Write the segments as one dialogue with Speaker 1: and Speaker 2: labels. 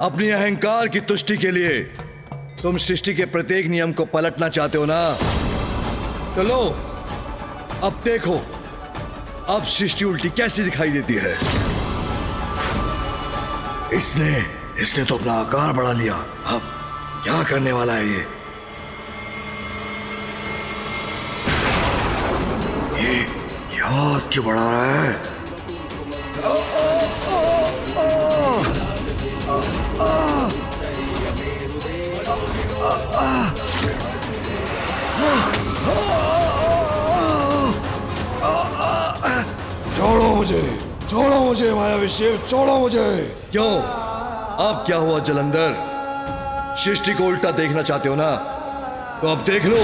Speaker 1: अपनी अहंकार की तुष्टि के लिए तुम सृष्टि के प्रत्येक नियम को पलटना चाहते हो ना? तो लो, अब देखो अब सृष्टि उल्टी कैसी दिखाई देती है। इसने तो अपना आकार बढ़ा लिया। अब क्या करने वाला है ये हाथ क्यों बढ़ा रहा है? छोड़ो मुझे मायावी शिव, छोड़ो मुझे। क्यों? अब क्या हुआ जलंधर? सृष्टि को उल्टा देखना चाहते हो ना? तो अब देख लो।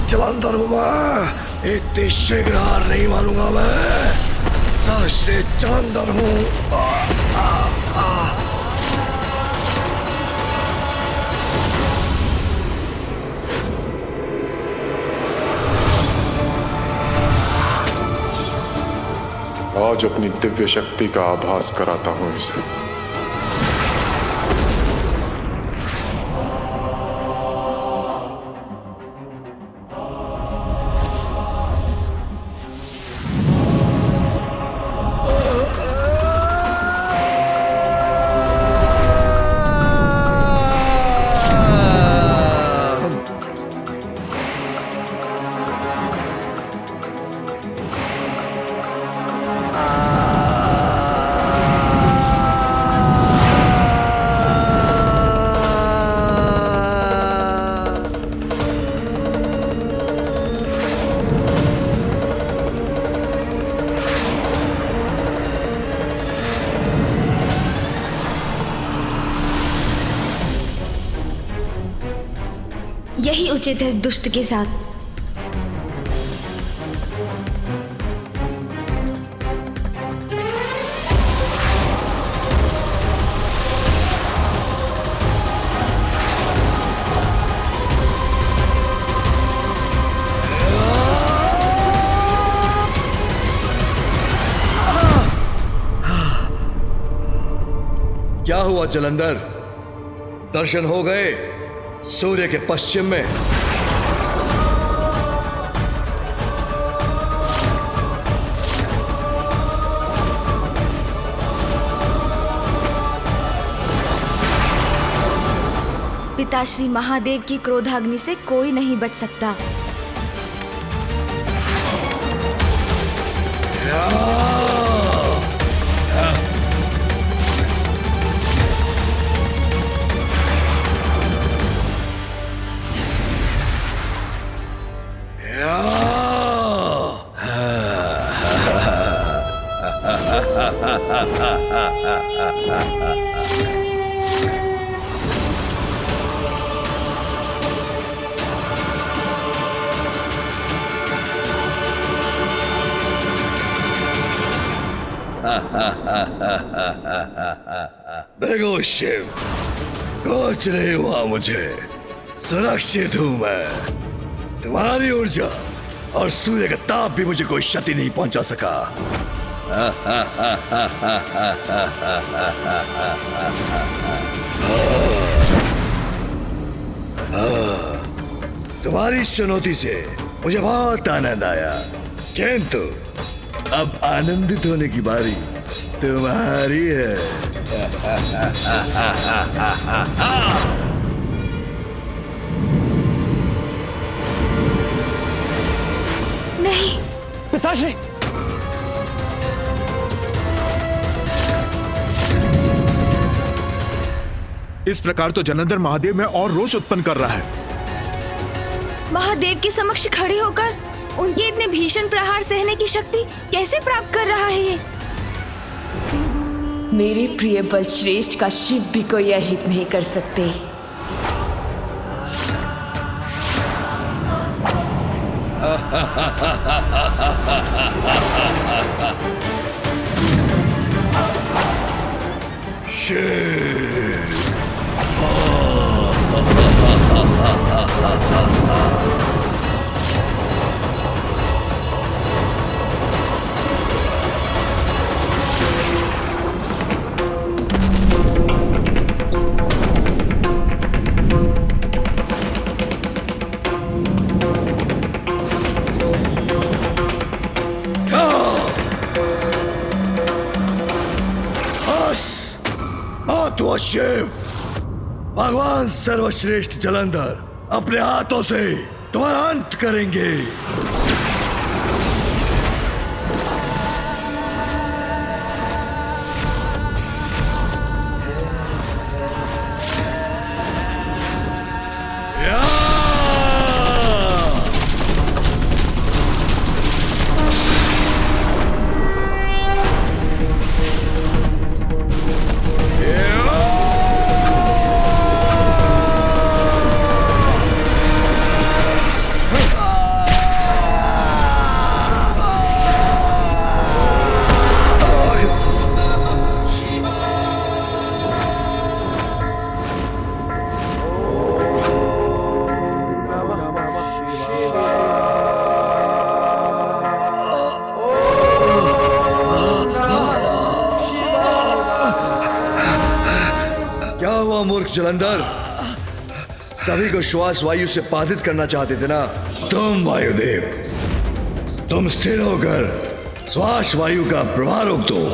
Speaker 1: जलंधर हूं मैं, इतनी शीघ्र हार नहीं मानूंगा मैं। सबसे जलंधर हूं।
Speaker 2: आज अपनी दिव्य शक्ति का आभास कराता हूं इसे।
Speaker 3: यही उचित है इस दुष्ट के साथ।
Speaker 1: क्या हुआ जलंधर? दर्शन हो गए सूर्य के पश्चिम में?
Speaker 3: पिताश्री महादेव की क्रोधाग्नि से कोई नहीं बच सकता।
Speaker 1: देखो शिव, कुछ नहीं हुआ मुझे, सुरक्षित हूं मैं। तुम्हारी ऊर्जा और सूर्य का ताप भी मुझे कोई क्षति नहीं पहुंचा सका। तुम्हारी इस चुनौती से मुझे बहुत आनंद आया, किंतु अब आनंदित होने की बारी तुम्हारी है।
Speaker 3: नहीं
Speaker 4: पिताश्री, इस प्रकार तो जलंधर महादेव में और रोष उत्पन्न कर रहा है।
Speaker 3: महादेव के समक्ष खड़े होकर उनके इतने भीषण प्रहार सहने की शक्ति कैसे प्राप्त कर रहा है ये?
Speaker 5: मेरे प्रिय बलश्रेष्ठ का शिव भी कोई अहित नहीं कर सकते।
Speaker 1: शेर। शिव, भगवान सर्वश्रेष्ठ जलंधर अपने हाथों से तुम्हारा अंत करेंगे। मूर्ख जलंधर, सभी को श्वास वायु से बाधित करना चाहते थे ना तुम वायुदेव। तुम स्थिर होकर श्वास वायु का प्रवाह रोक दो।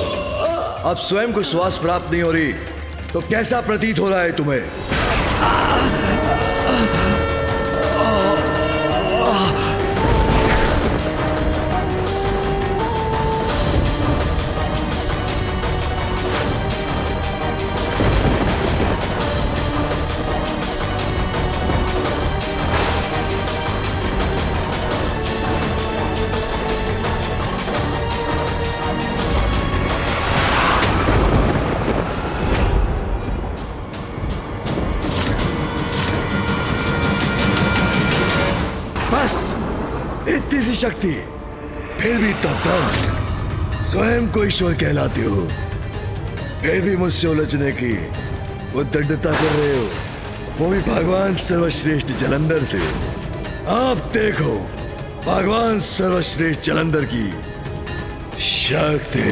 Speaker 1: अब स्वयं को श्वास प्राप्त नहीं हो रही तो कैसा प्रतीत हो रहा है तुम्हें? बस इतनी सी शक्ति, फिर भी तब तक स्वयं को ईश्वर कहलाते हो, फिर भी मुझसे उलझने की उद्दंडता कर रहे हो, वो भी भगवान सर्वश्रेष्ठ जलंधर से। आप देखो भगवान सर्वश्रेष्ठ जलंधर की शक्ति।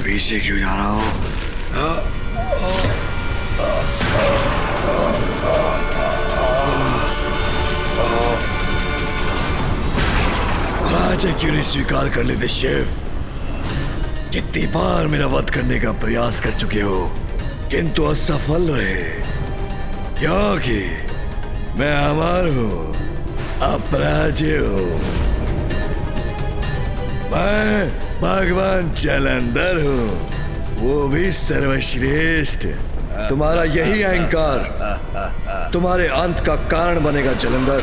Speaker 1: पीछे क्यों जा रहा हूं? राजा क्यों नहीं स्वीकार कर लेते शिव? कितनी बार मेरा वध करने का प्रयास कर चुके हो किंतु असफल रहे, क्योंकि मैं अमर हूं, अपराजय हूं। मैं भगवान जलंधर हूं, वो भी सर्वश्रेष्ठ। तुम्हारा यही अहंकार तुम्हारे अंत का कारण बनेगा जलंधर।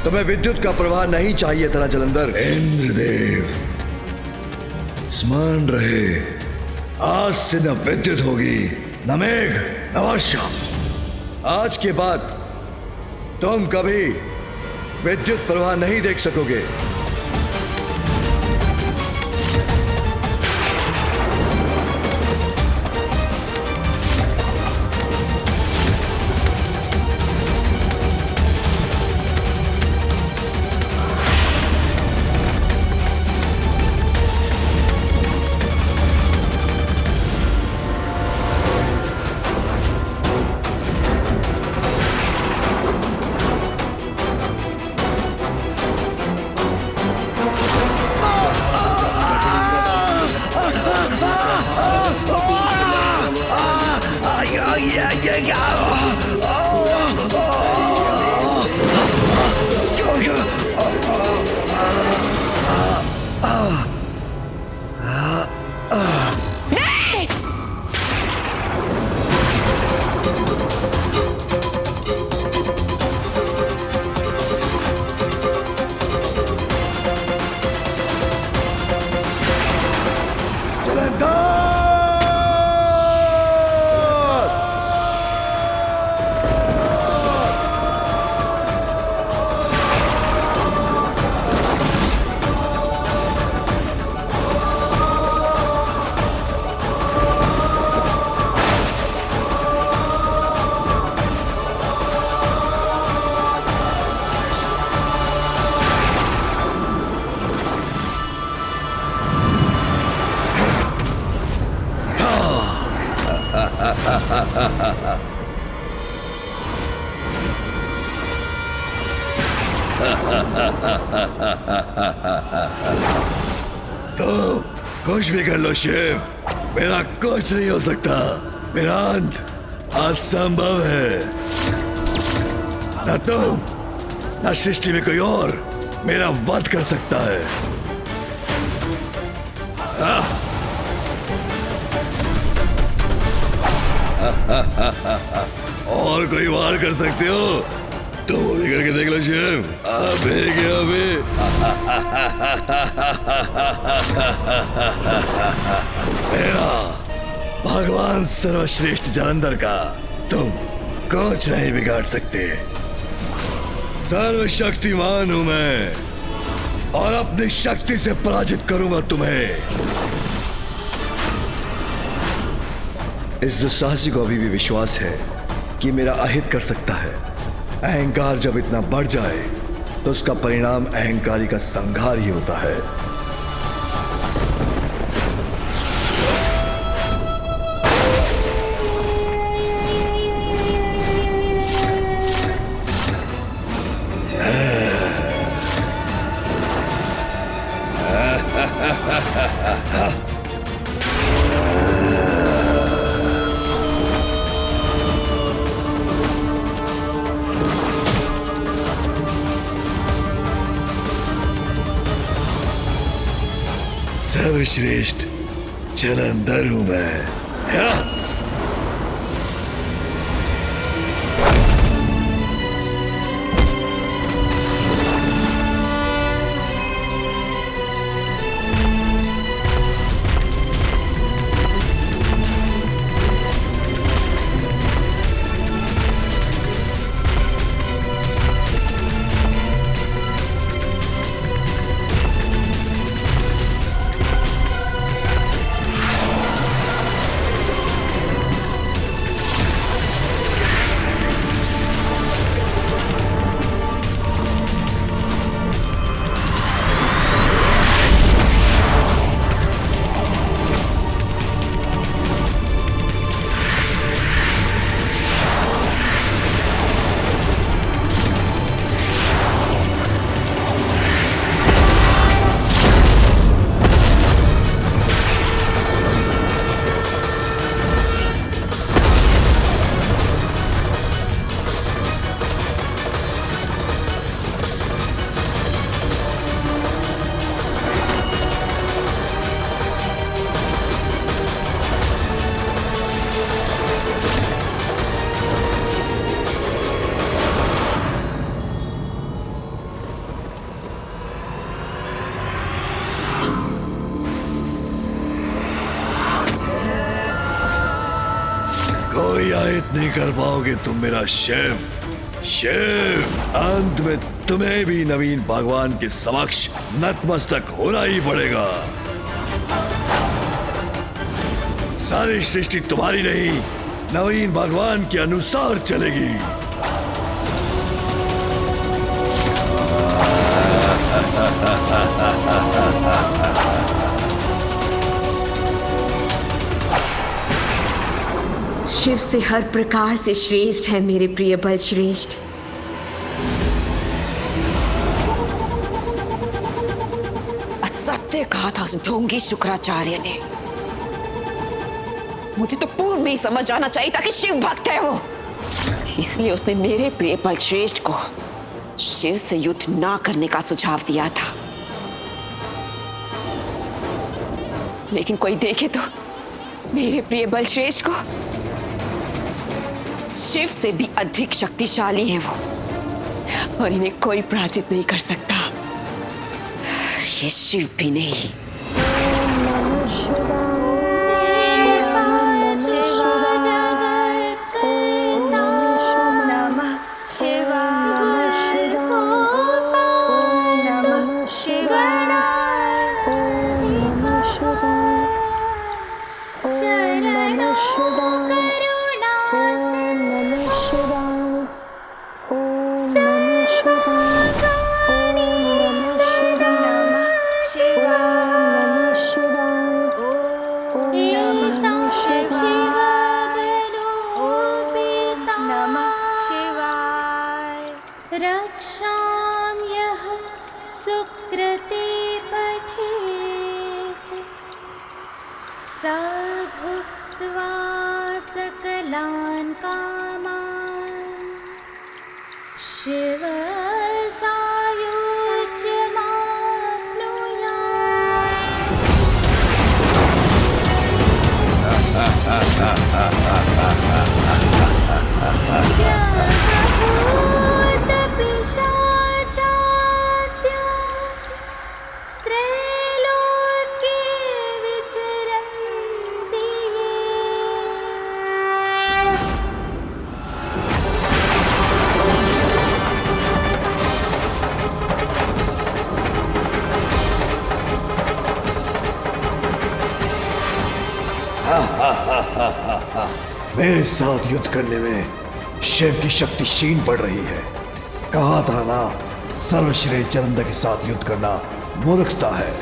Speaker 1: तुम्हें विद्युत का प्रवाह नहीं चाहिए था ना जलंधर। इंद्रदेव स्मरण रहे, आज से न विद्युत होगी, न मेघ, न वर्षा। आज के बाद तुम कभी विद्युत प्रवाह नहीं देख सकोगे। तो कुछ भी कर लो शिव, मेरा कुछ नहीं हो सकता। मेरा अंत असंभव है। न तुम न सृष्टि में कोई और मेरा वध कर सकता है। और कोई वार कर सकते हो तो वो भी करके देख लो शिव। अबे क्या अबे। मेरा भगवान सर्वश्रेष्ठ जलंधर का तुम कुछ नहीं बिगाड़ सकते। सर्वशक्तिमान हूं मैं और अपनी शक्ति से पराजित करूंगा तुम्हें। इस दुस्साहसी को अभी भी विश्वास है कि मेरा अहित कर सकता है। अहंकार जब इतना बढ़ जाए तो उसका परिणाम अहंकारी का संहार ही होता है। सर्वश्रेष्ठ जलंधर हूं मैं। उत्तेजित नहीं कर पाओगे तुम मेरा शिव। शिव, अंत में तुम्हें भी नवीन भगवान के समक्ष नतमस्तक होना ही पड़ेगा। सारी सृष्टि तुम्हारी नहीं, नवीन भगवान के अनुसार चलेगी।
Speaker 5: शिव से हर प्रकार से श्रेष्ठ है मेरे प्रिय बल श्रेष्ठ।
Speaker 6: असत्य कहा था उस ढोंगी शुक्राचार्य ने। मुझे तो पूर्व में ही समझ आना चाहिए था कि शिव भक्त है वो। इसलिए उसने मेरे प्रिय बल श्रेष्ठ को शिव से युद्ध ना करने का सुझाव दिया था। लेकिन कोई देखे तो मेरे प्रिय बल श्रेष्ठ को शिव से भी अधिक शक्तिशाली है वो, और इन्हें कोई पराजित नहीं कर सकता। ये शिव भी नहीं।
Speaker 7: रक्षाम्यः सुकृते पठेत् स भुक्त्वा सकलान् कामान् शिव
Speaker 1: मेरे साथ युद्ध करने में शिव की शक्ति क्षीण पड़ रही है। कहा था ना, सर्वश्रेष्ठ जलंधर के साथ युद्ध करना मूर्खता है।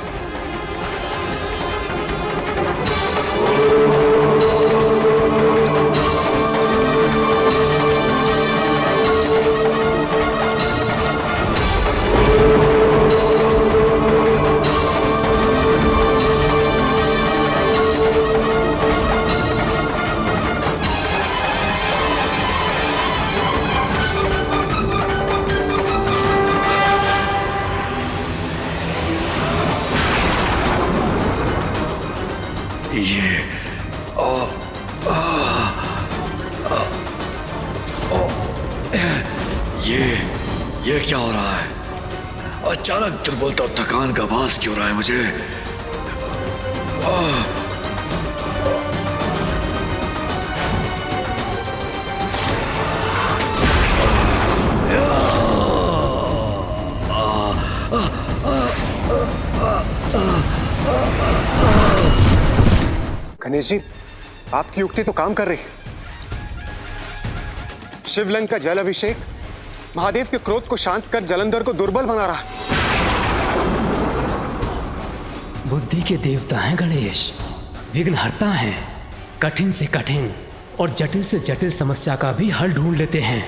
Speaker 1: ये क्या हो रहा है? अचानक दुर्बलता और थकान का आभास क्यों हो रहा है मुझे?
Speaker 8: गणेश जी, आपकी युक्ति तो काम कर रही। शिवलिंग का जल अभिषेक महादेव के क्रोध को शांत कर जलंधर को दुर्बल बना रहा।
Speaker 9: बुद्धि के देवता हैं गणेश, विघ्नहर्ता हैं। कठिन से कठिन और जटिल से जटिल समस्या का भी हल ढूंढ लेते हैं।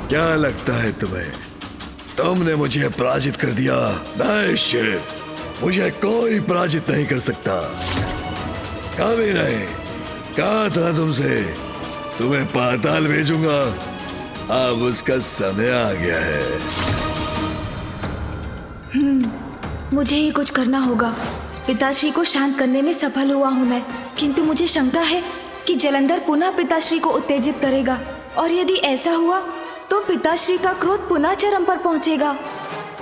Speaker 1: क्या लगता है तुम्हें? तुमने मुझे पराजित कर दिया? नहीं शिव, मुझे कोई पराजित नहीं कर सकता, कभी नहीं। कहा था तुमसे, तुम्हें पाताल भेजूंगा। अब उसका समय आ गया है।
Speaker 3: मुझे ही कुछ करना होगा। पिताश्री को शांत करने में सफल हुआ हूँ मैं, किंतु मुझे शंका है कि जलंधर पुनः पिताश्री को उत्तेजित करेगा, और यदि ऐसा हुआ तो पिताश्री का क्रोध पुनः चरम पर पहुंचेगा,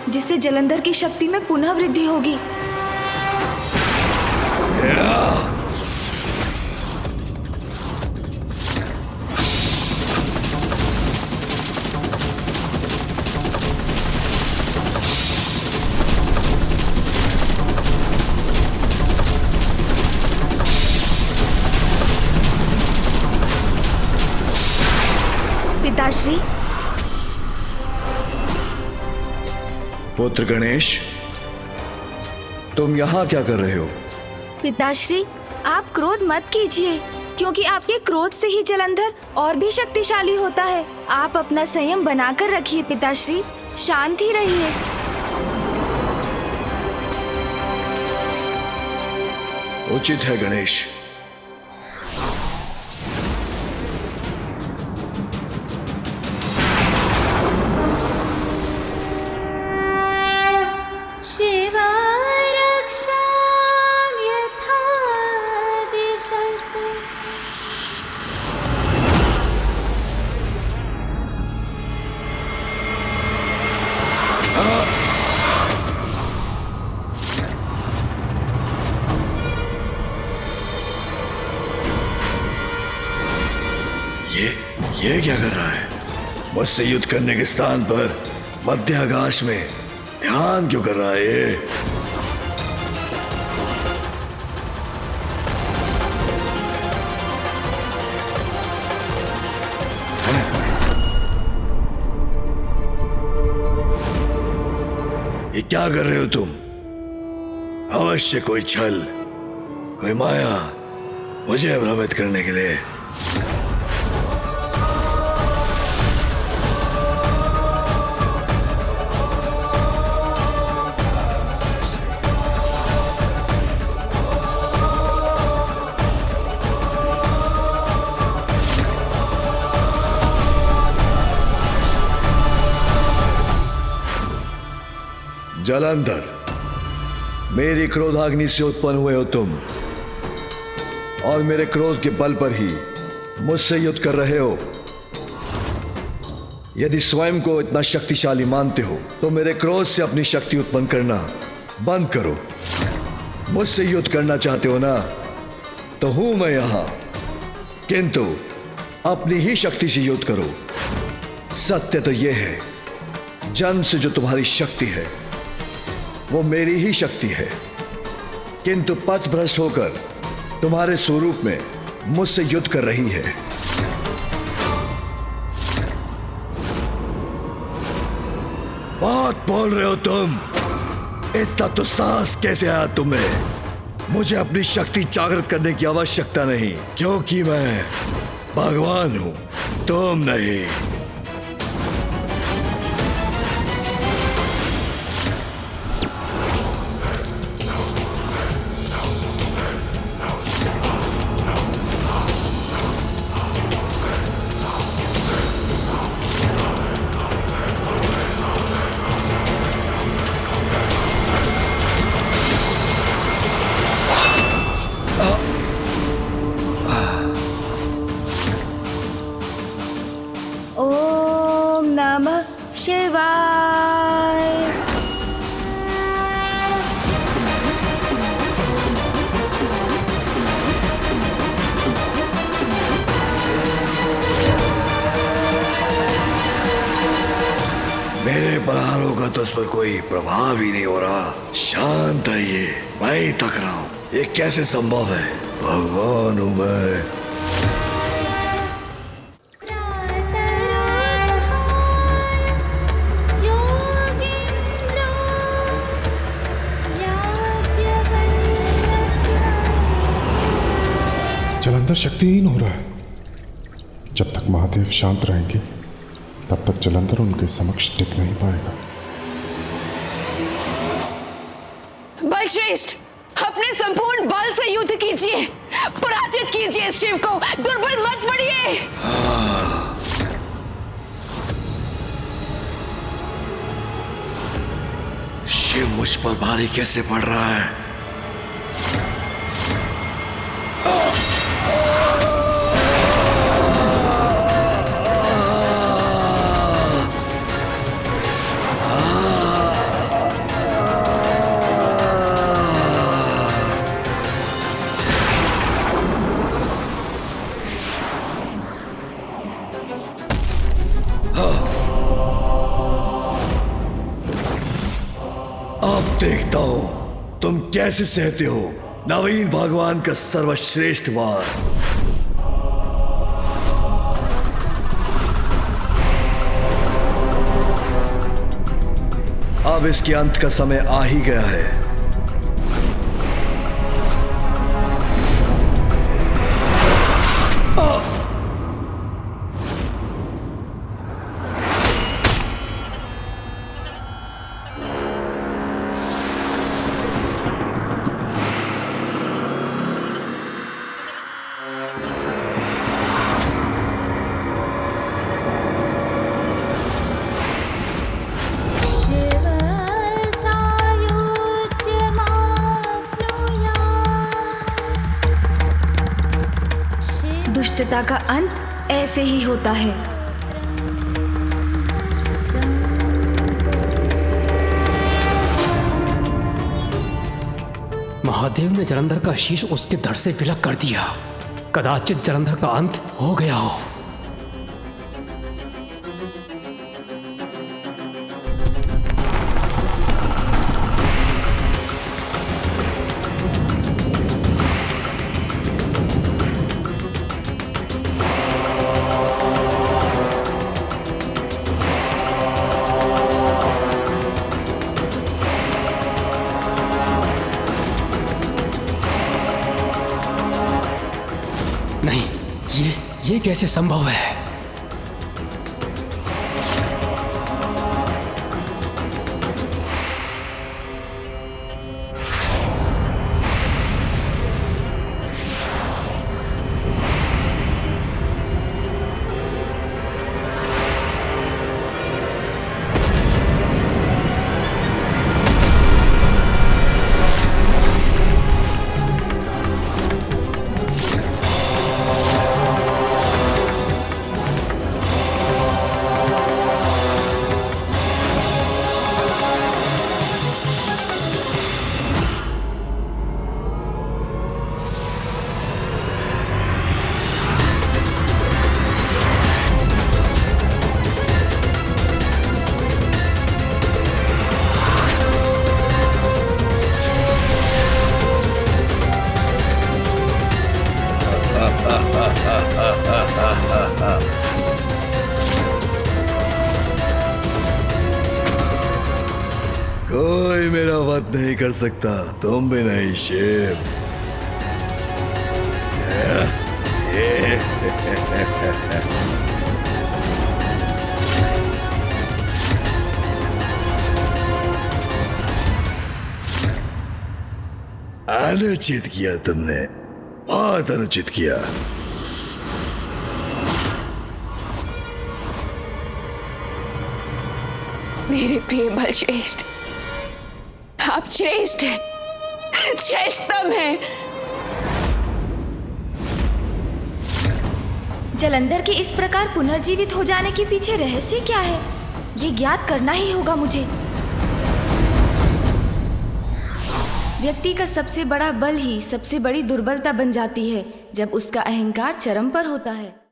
Speaker 3: जिससे जलंधर की शक्ति में पुनः वृद्धि होगी। पिताश्री।
Speaker 1: पुत्र गणेश, तुम यहाँ क्या कर रहे हो?
Speaker 3: पिताश्री, आप क्रोध मत कीजिए, क्योंकि आपके क्रोध से ही जलंधर और भी शक्तिशाली होता है। आप अपना संयम बनाकर रखिए पिताश्री, शांत ही रहिए।
Speaker 1: उचित है गणेश।
Speaker 7: शिवा रक्षां यथा दिशते।
Speaker 1: ये क्या कर रहा है? मुझसे युद्ध करने के स्थान पर मध्य आकाश में ध्यान क्यों कर रहा है ये? ये क्या कर रहे हो तुम? अवश्य कोई छल, कोई माया, मुझे भ्रमित करने के लिए। जलंधर, मेरी क्रोधाग्नि से उत्पन्न हुए हो तुम, और मेरे क्रोध के बल पर ही मुझसे युद्ध कर रहे हो। यदि स्वयं को इतना शक्तिशाली मानते हो तो मेरे क्रोध से अपनी शक्ति उत्पन्न करना बंद करो। मुझसे युद्ध करना चाहते हो ना, तो हूं मैं यहां, किंतु अपनी ही शक्ति से युद्ध करो। सत्य तो यह है, जन्म से जो तुम्हारी शक्ति है वो मेरी ही शक्ति है, किंतु पथ भ्रष्ट होकर तुम्हारे स्वरूप में मुझसे युद्ध कर रही है। बहुत बोल रहे हो तुम। इतना तो साहस कैसे आया तुम्हें? मुझे अपनी शक्ति जागृत करने की आवश्यकता नहीं, क्योंकि मैं भगवान हूं, तुम नहीं।
Speaker 3: ओम नमः शिवाय।
Speaker 1: मेरे प्रहारों का तो उस पर कोई प्रभाव ही नहीं हो रहा। शांत है ये, मैं ही थक रहा हूं। ये कैसे संभव है? भगवान हूं मैं।
Speaker 2: जलंधर शक्तिहीन हो रहा है। जब तक महादेव शांत रहेंगे तब तक जलंधर उनके समक्ष टिक नहीं पाएगा।
Speaker 6: बलश्रेष्ठ, अपने संपूर्ण बल से युद्ध कीजिए, पराजित कीजिए इस शिव को, दुर्बल मत पड़िए।
Speaker 1: शिव मुझ पर भारी कैसे पड़ रहा है? अब देखता हूं तुम कैसे सहते हो नवीन भगवान का सर्वश्रेष्ठ वार। अब इसके अंत का समय आ ही गया है।
Speaker 3: दुष्टता का अंत ऐसे ही होता है।
Speaker 9: महादेव ने जलंधर का शीश उसके धड़ से विलग कर दिया। कदाचित जलंधर का अंत हो गया हो। नहीं, ये कैसे संभव है?
Speaker 1: कोई मेरा वध नहीं कर सकता, तुम भी नहीं शिव। अनुचित किया तुमने, बहुत अनुचित किया।
Speaker 6: मेरे प्रिय बलश्रेष्ठ, आप श्रेष्ठ हैं, श्रेष्ठतम हैं।
Speaker 3: जलंधर के इस प्रकार पुनर्जीवित हो जाने के पीछे रहस्य क्या है, ये ज्ञात करना ही होगा मुझे। व्यक्ति का सबसे बड़ा बल ही सबसे बड़ी दुर्बलता बन जाती है जब उसका अहंकार चरम पर होता है।